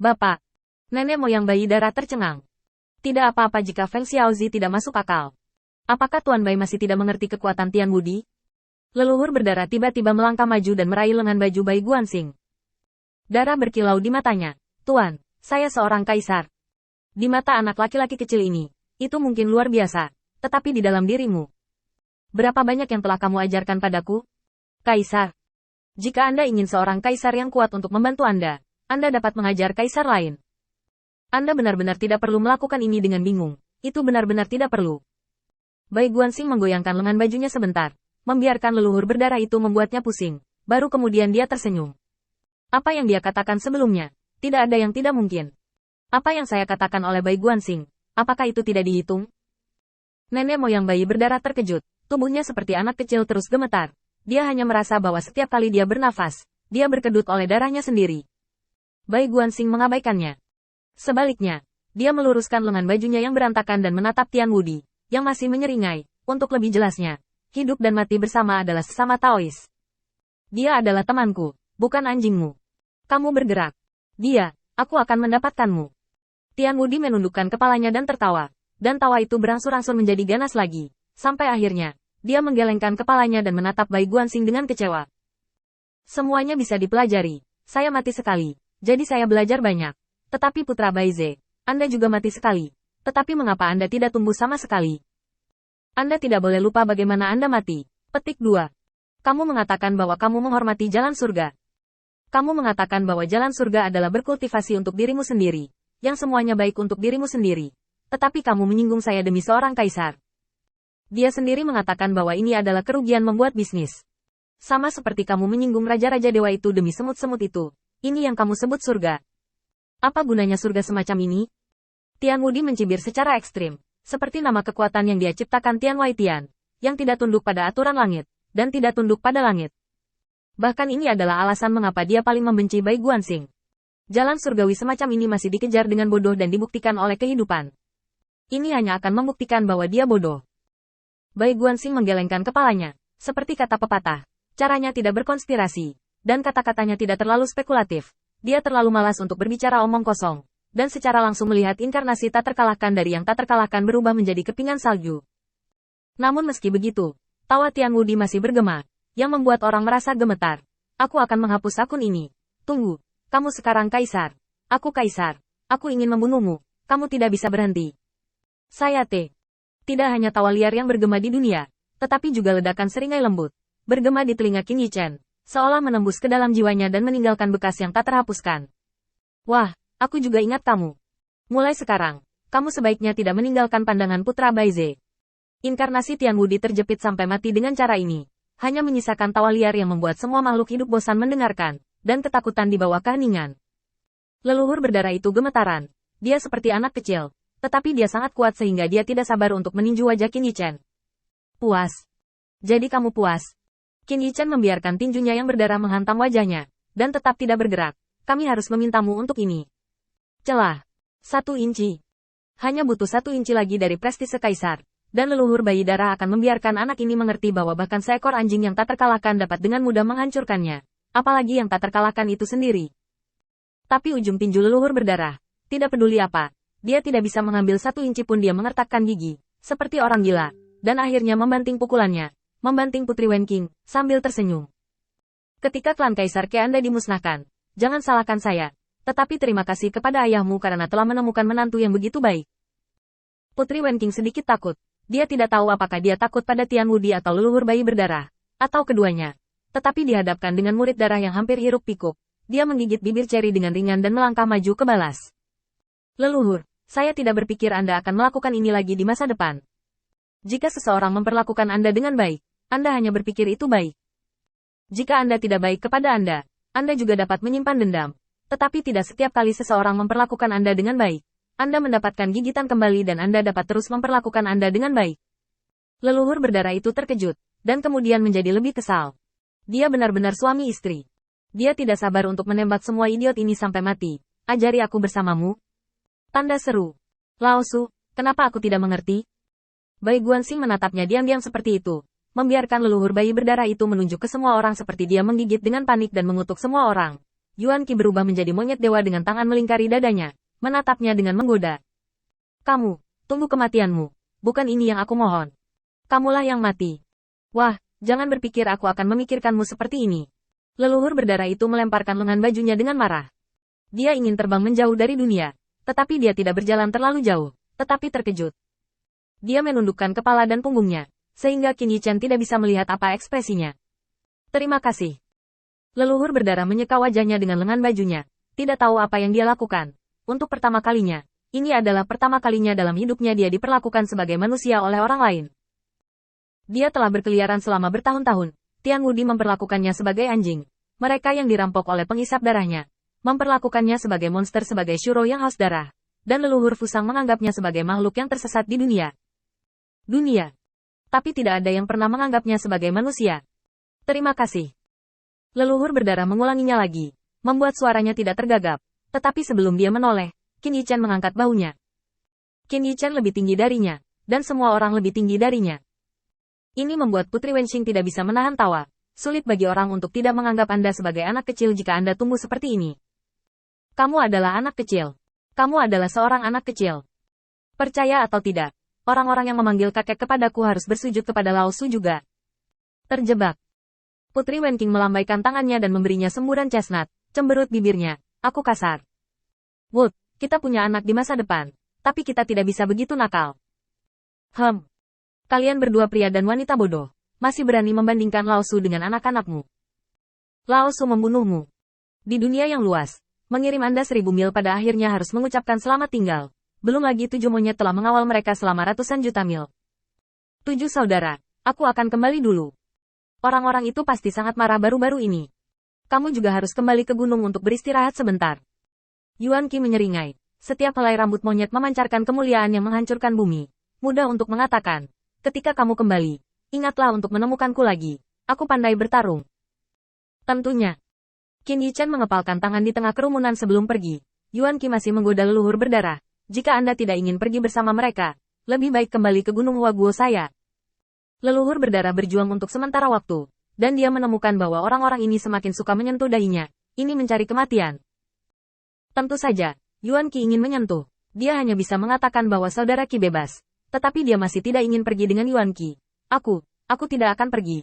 Bapak. Nenek moyang bayi darah tercengang. Tidak apa-apa jika Feng Xiaozi tidak masuk akal. Apakah Tuan Bai masih tidak mengerti kekuatan Tian Wudi? Leluhur berdarah tiba-tiba melangkah maju dan meraih lengan baju Bai Guanxing. Darah berkilau di matanya. Tuan, saya seorang kaisar. Di mata anak laki-laki kecil ini, itu mungkin luar biasa, tetapi di dalam dirimu. Berapa banyak yang telah kamu ajarkan padaku? Kaisar. Jika Anda ingin seorang kaisar yang kuat untuk membantu Anda dapat mengajar kaisar lain. Anda benar-benar tidak perlu melakukan ini dengan bingung. Itu benar-benar tidak perlu. Bai Guanxing menggoyangkan lengan bajunya sebentar, membiarkan leluhur berdarah itu membuatnya pusing. Baru kemudian dia tersenyum. Apa yang dia katakan sebelumnya? Tidak ada yang tidak mungkin. Apa yang saya katakan oleh Bai Guanxing? Apakah itu tidak dihitung? Nenek moyang bayi berdarah terkejut. Tubuhnya seperti anak kecil terus gemetar. Dia hanya merasa bahwa setiap kali dia bernafas, dia berkedut oleh darahnya sendiri. Bai Guanxing mengabaikannya. Sebaliknya, dia meluruskan lengan bajunya yang berantakan dan menatap Tian Wudi, yang masih menyeringai. Untuk lebih jelasnya, hidup dan mati bersama adalah sesama Taois. Dia adalah temanku, bukan anjingmu. Kamu bergerak. Aku akan mendapatkanmu. Tian Wudi menundukkan kepalanya dan tertawa. Dan tawa itu berangsur-angsur menjadi ganas lagi. Sampai akhirnya, dia menggelengkan kepalanya dan menatap Bai Guanxing dengan kecewa. Semuanya bisa dipelajari. Saya mati sekali. Jadi saya belajar banyak. Tetapi putra Baize, Anda juga mati sekali. Tetapi mengapa Anda tidak tumbuh sama sekali? Anda tidak boleh lupa bagaimana Anda mati. Petik 2. Kamu mengatakan bahwa kamu menghormati jalan surga. Kamu mengatakan bahwa jalan surga adalah berkultivasi untuk dirimu sendiri. Yang semuanya baik untuk dirimu sendiri. Tetapi kamu menyinggung saya demi seorang kaisar. Dia sendiri mengatakan bahwa ini adalah kerugian membuat bisnis. Sama seperti kamu menyinggung raja-raja dewa itu demi semut-semut itu. Ini yang kamu sebut surga. Apa gunanya surga semacam ini? Tian Wudi mencibir secara ekstrim. Seperti nama kekuatan yang dia ciptakan Tian Wai Tian. Yang tidak tunduk pada aturan langit. Dan tidak tunduk pada langit. Bahkan ini adalah alasan mengapa dia paling membenci Bai Guanxing. Jalan surgawi semacam ini masih dikejar dengan bodoh dan dibuktikan oleh kehidupan. Ini hanya akan membuktikan bahwa dia bodoh. Bai Guanxing menggelengkan kepalanya. Seperti kata pepatah. Caranya tidak berkonspirasi. Dan kata-katanya tidak terlalu spekulatif. Dia terlalu malas untuk berbicara omong kosong. Dan secara langsung melihat inkarnasi tak terkalahkan dari yang tak terkalahkan berubah menjadi kepingan salju. Namun meski begitu, tawa Tian Wudi masih bergema. Yang membuat orang merasa gemetar. Aku akan menghapus akun ini. Tunggu. Kamu sekarang kaisar. Aku kaisar. Aku ingin membunuhmu. Kamu tidak bisa berhenti. Saya Tidak hanya tawa liar yang bergema di dunia. Tetapi juga ledakan seringai lembut. Bergema di telinga Qin Yichen. Seolah menembus ke dalam jiwanya dan meninggalkan bekas yang tak terhapuskan. Wah, aku juga ingat kamu. Mulai sekarang, kamu sebaiknya tidak meninggalkan pandangan putra Baize. Inkarnasi Tian Wudi terjepit sampai mati dengan cara ini. Hanya menyisakan tawa liar yang membuat semua makhluk hidup bosan mendengarkan, dan ketakutan di bawah keheningan. Leluhur berdarah itu gemetaran. Dia seperti anak kecil, tetapi dia sangat kuat sehingga dia tidak sabar untuk meninju wajah Qin Yichen. Puas. Jadi kamu puas? Qin Yichen membiarkan tinjunya yang berdarah menghantam wajahnya, dan tetap tidak bergerak. Kami harus memintamu untuk ini. Celah. 1 inci. Hanya butuh 1 inci lagi dari prestise kaisar, dan leluhur bayi darah akan membiarkan anak ini mengerti bahwa bahkan seekor anjing yang tak terkalahkan dapat dengan mudah menghancurkannya. Apalagi yang tak terkalahkan itu sendiri. Tapi ujung tinju leluhur berdarah. Tidak peduli apa. Dia tidak bisa mengambil 1 inci pun dia mengertakkan gigi. Seperti orang gila. Dan akhirnya membanting pukulannya. Membanting Putri Wen Qing, sambil tersenyum. Ketika klan Kaisar Ke Anda dimusnahkan, jangan salahkan saya. Tetapi terima kasih kepada ayahmu karena telah menemukan menantu yang begitu baik. Putri Wen Qing sedikit takut. Dia tidak tahu apakah dia takut pada Tian Wudi atau leluhur bayi berdarah. Atau keduanya. Tetapi dihadapkan dengan murid darah yang hampir hiruk pikuk. Dia menggigit bibir ceri dengan ringan dan melangkah maju ke balas. Leluhur, saya tidak berpikir Anda akan melakukan ini lagi di masa depan. Jika seseorang memperlakukan Anda dengan baik, Anda hanya berpikir itu baik. Jika Anda tidak baik kepada Anda juga dapat menyimpan dendam. Tetapi tidak setiap kali seseorang memperlakukan Anda dengan baik, Anda mendapatkan gigitan kembali dan Anda dapat terus memperlakukan Anda dengan baik. Leluhur berdarah itu terkejut, dan kemudian menjadi lebih kesal. Dia benar-benar suami istri. Dia tidak sabar untuk menembak semua idiot ini sampai mati. Ajari aku bersamamu. Tanda seru. Lao Su, kenapa aku tidak mengerti? Bai Guanxing menatapnya diam-diam seperti itu. Membiarkan leluhur bayi berdarah itu menunjuk ke semua orang seperti dia menggigit dengan panik dan mengutuk semua orang. Yuan Qi berubah menjadi monyet dewa dengan tangan melingkari dadanya, menatapnya dengan menggoda. Kamu, tunggu kematianmu. Bukan ini yang aku mohon. Kamulah yang mati. Wah, jangan berpikir aku akan memikirkanmu seperti ini. Leluhur berdarah itu melemparkan lengan bajunya dengan marah. Dia ingin terbang menjauh dari dunia, tetapi dia tidak berjalan terlalu jauh, tetapi terkejut. Dia menundukkan kepala dan punggungnya, sehingga Qin Yichen tidak bisa melihat apa ekspresinya. Terima kasih. Leluhur berdarah menyeka wajahnya dengan lengan bajunya, tidak tahu apa yang dia lakukan. Untuk pertama kalinya, ini adalah pertama kalinya dalam hidupnya dia diperlakukan sebagai manusia oleh orang lain. Dia telah berkeliaran selama bertahun-tahun, Tian Wudi memperlakukannya sebagai anjing. Mereka yang dirampok oleh pengisap darahnya, memperlakukannya sebagai monster sebagai Shuro yang haus darah, dan leluhur Fusang menganggapnya sebagai makhluk yang tersesat di dunia. Tapi tidak ada yang pernah menganggapnya sebagai manusia. Terima kasih. Leluhur berdarah mengulanginya lagi, membuat suaranya tidak tergagap, tetapi sebelum dia menoleh, Qin Yichen mengangkat bahunya. Qin Yichen lebih tinggi darinya, dan semua orang lebih tinggi darinya. Ini membuat Putri Wenxing tidak bisa menahan tawa. Sulit bagi orang untuk tidak menganggap Anda sebagai anak kecil jika Anda tumbuh seperti ini. Kamu adalah anak kecil. Kamu adalah seorang anak kecil. Percaya atau tidak, orang-orang yang memanggil kakek kepadaku harus bersujud kepada Lao Su juga. Terjebak. Putri Wenqing melambaikan tangannya dan memberinya semburan chestnut, cemberut bibirnya. Aku kasar. Wood, kita punya anak di masa depan, tapi kita tidak bisa begitu nakal. Kalian berdua pria dan wanita bodoh, masih berani membandingkan Lao Su dengan anak-anakmu. Lao Su membunuhmu. Di dunia yang luas, mengirim Anda 1000 mil pada akhirnya harus mengucapkan selamat tinggal. Belum lagi 7 monyet telah mengawal mereka selama ratusan juta mil. 7 saudara, aku akan kembali dulu. Orang-orang itu pasti sangat marah baru-baru ini. Kamu juga harus kembali ke gunung untuk beristirahat sebentar. Yuan Qi menyeringai. Setiap helai rambut monyet memancarkan kemuliaan yang menghancurkan bumi. Mudah untuk mengatakan. Ketika kamu kembali, ingatlah untuk menemukanku lagi. Aku pandai bertarung. Tentunya. Qin Yichen mengepalkan tangan di tengah kerumunan sebelum pergi. Yuan Qi masih menggoda leluhur berdarah. Jika Anda tidak ingin pergi bersama mereka, lebih baik kembali ke Gunung Huaguo saya. Leluhur berdarah berjuang untuk sementara waktu, dan dia menemukan bahwa orang-orang ini semakin suka menyentuh dahinya. Ini mencari kematian. Tentu saja, Yuan Qi ingin menyentuh. Dia hanya bisa mengatakan bahwa saudara Qi bebas. Tetapi dia masih tidak ingin pergi dengan Yuan Qi. Aku tidak akan pergi.